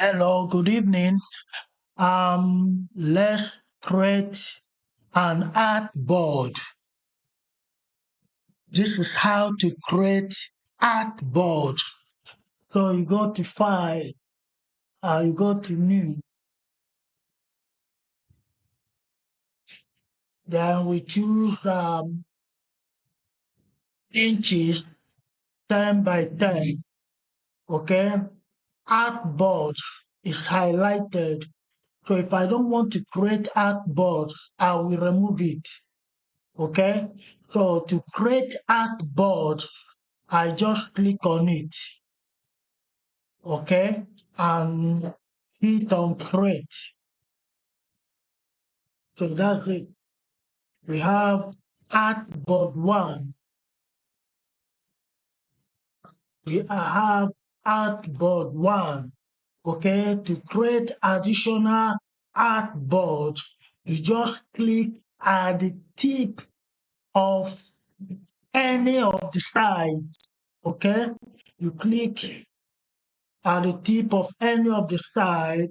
Hello, good evening. Let's create an artboard. This is how to create artboards. So you go to File, you go to New, then we choose inches 10 by 10. Okay, artboards is highlighted. So if I don't want to create artboards, I will remove it. Okay, so to create artboard, I just click on it, okay, and hit on create. So that's it. We have artboard 1. We have artboard 1. Okay, to create additional artboard, you just click at the tip of any of the sides. Okay, you click at the tip of any of the side.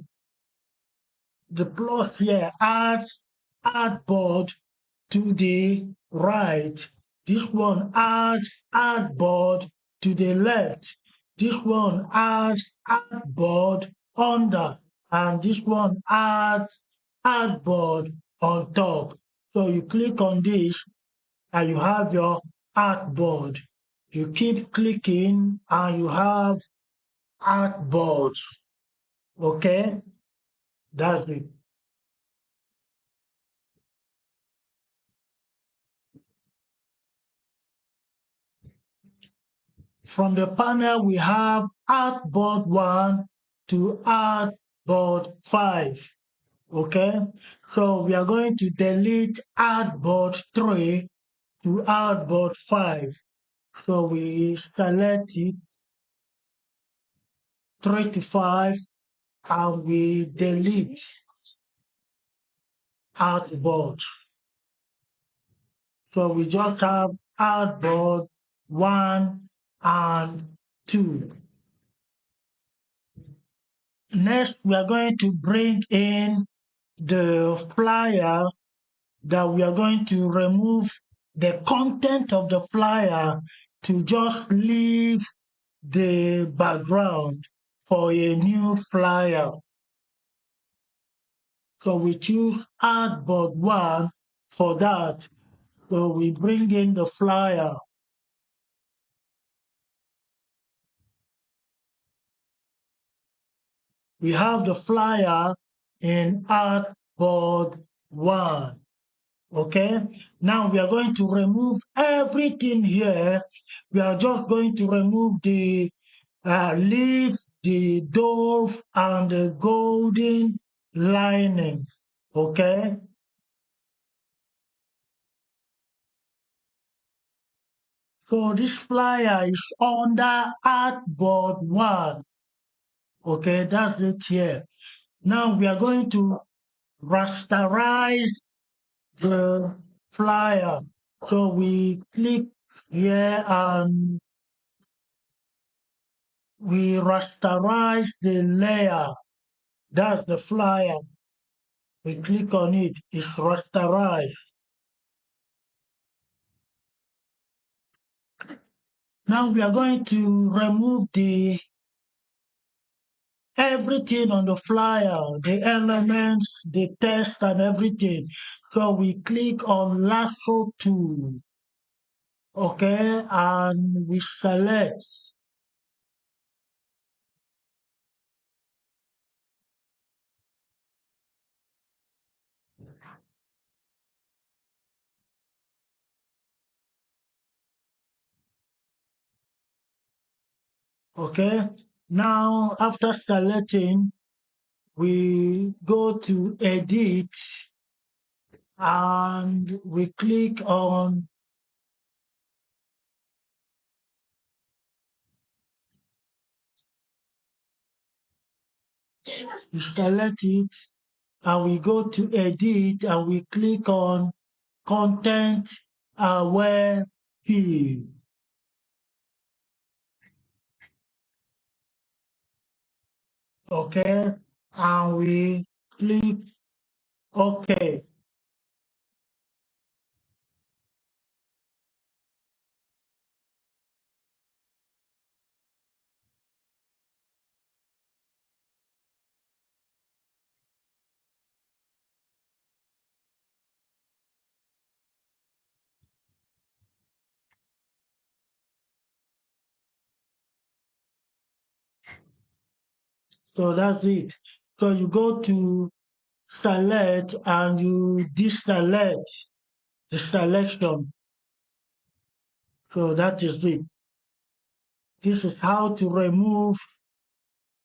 The plus here adds artboard to the right. This one adds artboard to the left. This one adds artboard under, and this one adds artboard on top. So you click on this and you have your artboard. You keep clicking and you have artboard. Okay, that's it. From the panel, we have Artboard 1 to Artboard 5. Okay, so we are going to delete Artboard 3 to Artboard 5. So we select it 3 to 5 and we delete Artboard. So we just have Artboard 1 and 2. Next, we are going to bring in the flyer that we are going to remove the content of the flyer to just leave the background for a new flyer. So we choose Artboard 1 for that. So we bring in the flyer. We have the flyer in Artboard 1. Okay, now we are going to remove everything here. We are just going to remove the leaf, the dove, and the golden lining. Okay, so this flyer is under Artboard 1. Okay, that's it here. Now we are going to rasterize the flyer. So we click here and we rasterize the layer. That's the flyer. We click on it, it's rasterized. Now we are going to remove everything on the flyer, the elements, the text and everything. So we click on lasso tool. Okay, and we select. Okay, now after selecting, we go to edit and we click on we select it and we go to edit and we click on content aware field. okay, and we click OK. So that's it. So you go to select and you deselect the selection. So that is it. This is how to remove